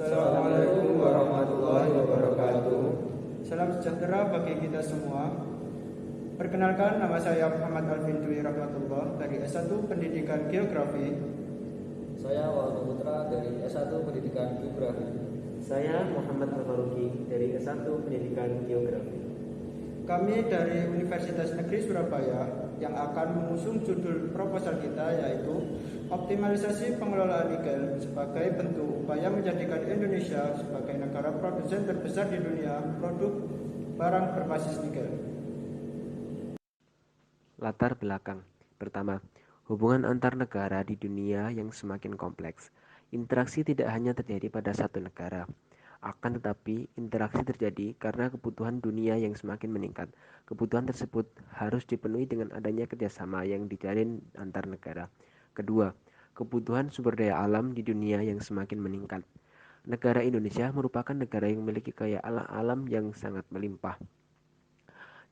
Assalamualaikum warahmatullahi wabarakatuh. Salam sejahtera bagi kita semua. Perkenalkan, nama saya Muhammad Alvin Dwi Rahmatullah dari S1 Pendidikan Geografi. Saya Waldo Putra dari S1 Pendidikan Geografi. Saya Muhammad Al-Faruqi dari S1 Pendidikan Geografi. Kami dari Universitas Negeri Surabaya yang akan mengusung judul proposal kita, yaitu optimalisasi pengelolaan nikel sebagai bentuk upaya menjadikan Indonesia sebagai negara produsen terbesar di dunia produk barang berbasis nikel. Latar belakang. Pertama, hubungan antar negara di dunia yang semakin kompleks. Interaksi tidak hanya terjadi pada satu negara. Akan tetapi, interaksi terjadi karena kebutuhan dunia yang semakin meningkat. Kebutuhan tersebut harus dipenuhi dengan adanya kerjasama yang dijalin antar negara. Kedua, kebutuhan sumber daya alam di dunia yang semakin meningkat. Negara Indonesia merupakan negara yang memiliki kekayaan alam yang sangat melimpah.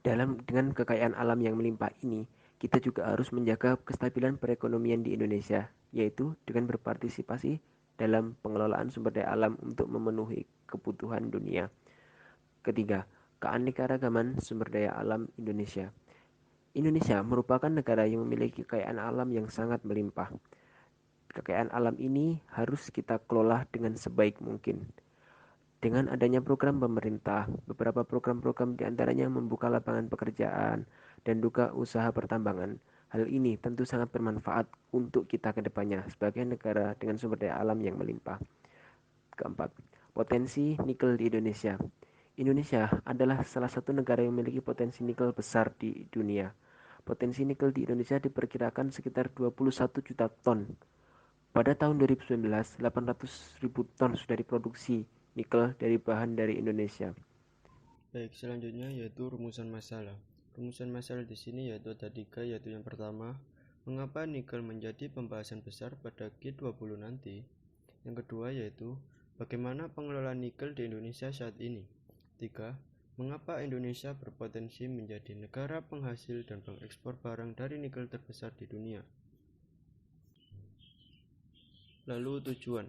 Dengan kekayaan alam yang melimpah ini, kita juga harus menjaga kestabilan perekonomian di Indonesia, yaitu dengan berpartisipasi dalam pengelolaan sumber daya alam untuk memenuhi kebutuhan dunia. Ketiga, keanekaragaman sumber daya alam Indonesia. Indonesia merupakan negara yang memiliki kekayaan alam yang sangat melimpah. Kekayaan alam ini harus kita kelola dengan sebaik mungkin. Dengan adanya program pemerintah, beberapa program-program diantaranya membuka lapangan pekerjaan dan juga usaha pertambangan. Hal ini tentu sangat bermanfaat untuk kita ke depannya sebagai negara dengan sumber daya alam yang melimpah. Keempat, potensi nikel di Indonesia. Indonesia adalah salah satu negara yang memiliki potensi nikel besar di dunia. Potensi nikel di Indonesia diperkirakan sekitar 21 juta ton. Pada tahun 2019, 800.000 ton sudah diproduksi nikel dari bahan dari Indonesia. Baik, selanjutnya yaitu rumusan masalah. Rumusan masalah di sini yaitu ada 3, yaitu yang pertama, mengapa nikel menjadi pembahasan besar pada G20 nanti. Yang kedua yaitu, bagaimana pengelolaan nikel di Indonesia saat ini. 3. Mengapa Indonesia berpotensi menjadi negara penghasil dan pengekspor barang dari nikel terbesar di dunia. Lalu tujuan.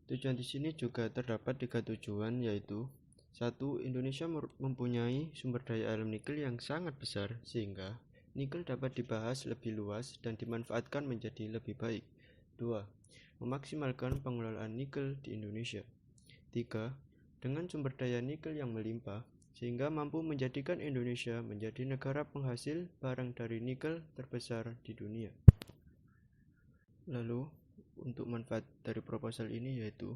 Tujuan di sini juga terdapat 3 tujuan, yaitu 1. Indonesia mempunyai sumber daya alam nikel yang sangat besar sehingga nikel dapat dibahas lebih luas dan dimanfaatkan menjadi lebih baik. 2. Memaksimalkan pengelolaan nikel di Indonesia. 3. Dengan sumber daya nikel yang melimpah sehingga mampu menjadikan Indonesia menjadi negara penghasil barang dari nikel terbesar di dunia. Lalu, untuk manfaat dari proposal ini yaitu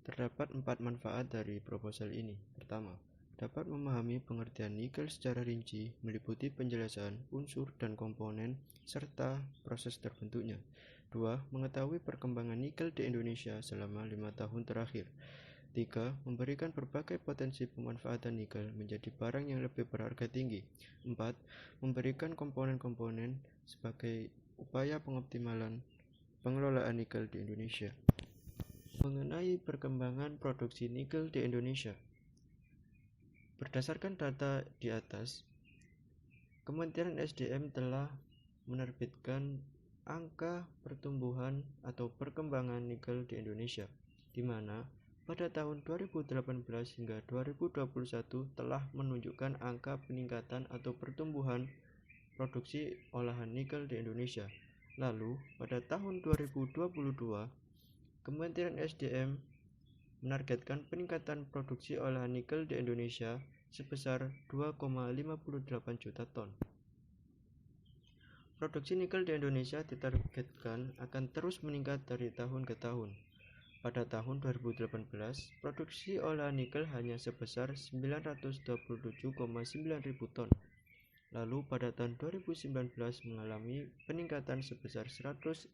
terdapat 4 manfaat dari proposal ini. Pertama, dapat memahami pengertian nikel secara rinci, meliputi penjelasan unsur dan komponen serta proses terbentuknya. 2. Mengetahui perkembangan nikel di Indonesia selama 5 tahun terakhir. 3. Memberikan berbagai potensi pemanfaatan nikel menjadi barang yang lebih berharga tinggi. 4. Memberikan komponen-komponen sebagai upaya pengoptimalan pengelolaan nikel di Indonesia. Mengenai perkembangan produksi nikel di Indonesia. Berdasarkan data di atas, Kementerian SDM telah menerbitkan angka pertumbuhan atau perkembangan nikel di Indonesia, di mana pada tahun 2018 hingga 2021 telah menunjukkan angka peningkatan atau pertumbuhan produksi olahan nikel di Indonesia. Lalu, pada tahun 2022, Kementerian SDM menargetkan peningkatan produksi olahan nikel di Indonesia sebesar 2,58 juta ton. Produksi nikel di Indonesia ditargetkan akan terus meningkat dari tahun ke tahun. Pada tahun 2018, produksi olahan nikel hanya sebesar 927,9 ribu ton. Lalu pada tahun 2019 mengalami peningkatan sebesar 116%.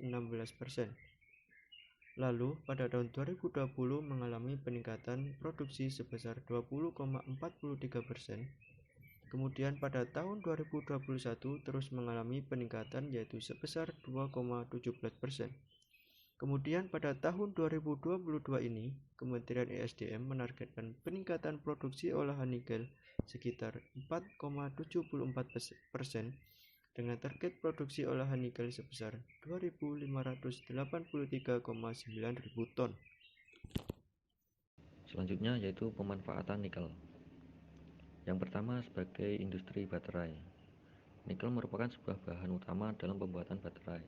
Lalu pada tahun 2020 mengalami peningkatan produksi sebesar 20,43%. Kemudian pada tahun 2021 terus mengalami peningkatan yaitu sebesar 2,17%. Kemudian pada tahun 2022 ini, Kementerian ESDM menargetkan peningkatan produksi olahan nikel sekitar 4,74% dengan target produksi olahan nikel sebesar 2.583,9 ribu ton. Selanjutnya yaitu pemanfaatan nikel. Yang pertama sebagai industri baterai. Nikel merupakan sebuah bahan utama dalam pembuatan baterai.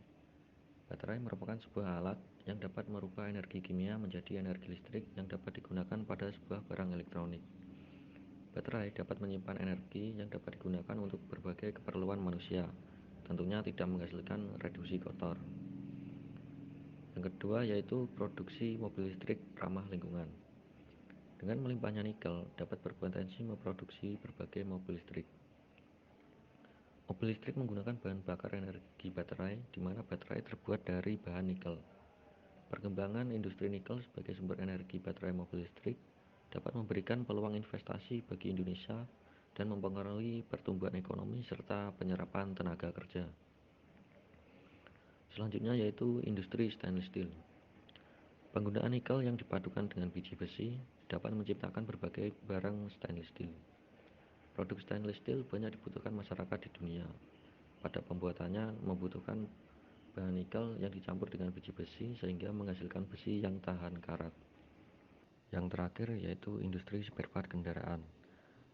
Baterai merupakan sebuah alat yang dapat merubah energi kimia menjadi energi listrik yang dapat digunakan pada sebuah barang elektronik. Baterai dapat menyimpan energi yang dapat digunakan untuk berbagai keperluan manusia, tentunya tidak menghasilkan reduksi kotor. Yang kedua yaitu produksi mobil listrik ramah lingkungan. Dengan melimpahnya nikel dapat berpotensi memproduksi berbagai mobil listrik. Mobil listrik menggunakan bahan bakar energi baterai, di mana baterai terbuat dari bahan nikel. Perkembangan industri nikel sebagai sumber energi baterai mobil listrik dapat memberikan peluang investasi bagi Indonesia dan mempengaruhi pertumbuhan ekonomi serta penyerapan tenaga kerja. Selanjutnya yaitu industri stainless steel. Penggunaan nikel yang dipadukan dengan biji besi dapat menciptakan berbagai barang stainless steel. Produk stainless steel banyak dibutuhkan masyarakat di dunia. Pada pembuatannya membutuhkan bahan nikel yang dicampur dengan biji besi sehingga menghasilkan besi yang tahan karat. Yang terakhir yaitu industri spare part kendaraan.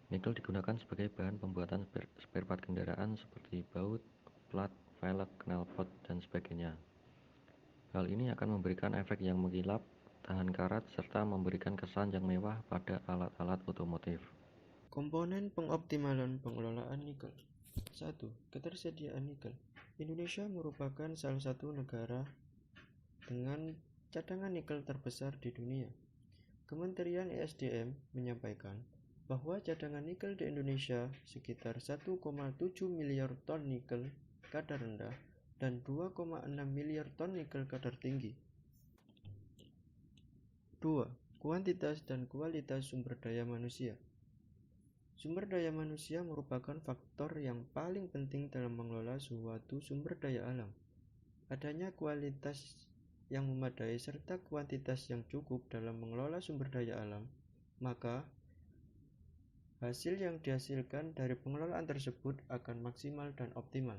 Nikel digunakan sebagai bahan pembuatan spare part kendaraan seperti baut, plat, velg, knalpot, dan sebagainya. Hal ini akan memberikan efek yang mengkilap, tahan karat, serta memberikan kesan yang mewah pada alat-alat otomotif. Komponen pengoptimalan pengelolaan nikel. 1. Ketersediaan nikel. Indonesia merupakan salah satu negara dengan cadangan nikel terbesar di dunia. Kementerian ESDM menyampaikan bahwa cadangan nikel di Indonesia sekitar 1,7 miliar ton nikel kadar rendah dan 2,6 miliar ton nikel kadar tinggi. 2. Kuantitas dan kualitas sumber daya manusia. Sumber daya manusia merupakan faktor yang paling penting dalam mengelola suatu sumber daya alam. Adanya kualitas yang memadai serta kuantitas yang cukup dalam mengelola sumber daya alam, maka hasil yang dihasilkan dari pengelolaan tersebut akan maksimal dan optimal.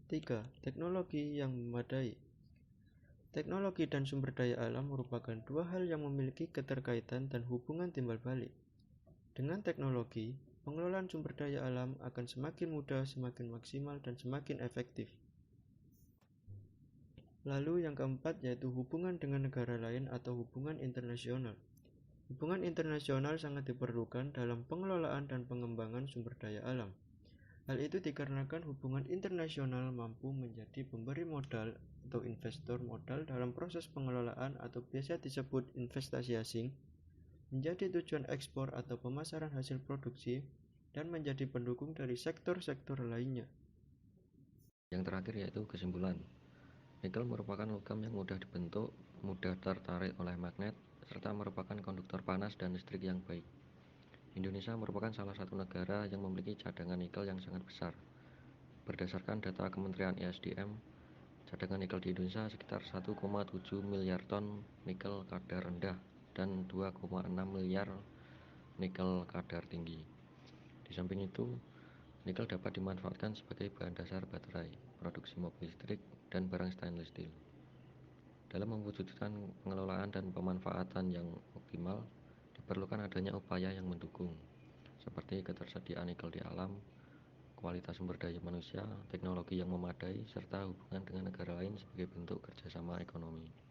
3. Teknologi yang memadai. Teknologi dan sumber daya alam merupakan dua hal yang memiliki keterkaitan dan hubungan timbal balik. Dengan teknologi, pengelolaan sumber daya alam akan semakin mudah, semakin maksimal, dan semakin efektif. Lalu yang keempat yaitu hubungan dengan negara lain atau hubungan internasional. Hubungan internasional sangat diperlukan dalam pengelolaan dan pengembangan sumber daya alam. Hal itu dikarenakan hubungan internasional mampu menjadi pemberi modal atau investor modal dalam proses pengelolaan atau biasa disebut investasi asing, menjadi tujuan ekspor atau pemasaran hasil produksi, dan menjadi pendukung dari sektor-sektor lainnya. Yang terakhir yaitu kesimpulan. Nikel merupakan logam yang mudah dibentuk, mudah tertarik oleh magnet, serta merupakan konduktor panas dan listrik yang baik. Indonesia merupakan salah satu negara yang memiliki cadangan nikel yang sangat besar. Berdasarkan data Kementerian ESDM, cadangan nikel di Indonesia sekitar 1,7 miliar ton nikel kadar rendah dan 2,6 miliar nikel kadar tinggi. Di samping itu, nikel dapat dimanfaatkan sebagai bahan dasar baterai, produksi mobil listrik, dan barang stainless steel. Dalam mewujudkan pengelolaan dan pemanfaatan yang optimal, diperlukan adanya upaya yang mendukung, seperti ketersediaan nikel di alam, kualitas sumber daya manusia, teknologi yang memadai, serta hubungan dengan negara lain sebagai bentuk kerjasama ekonomi.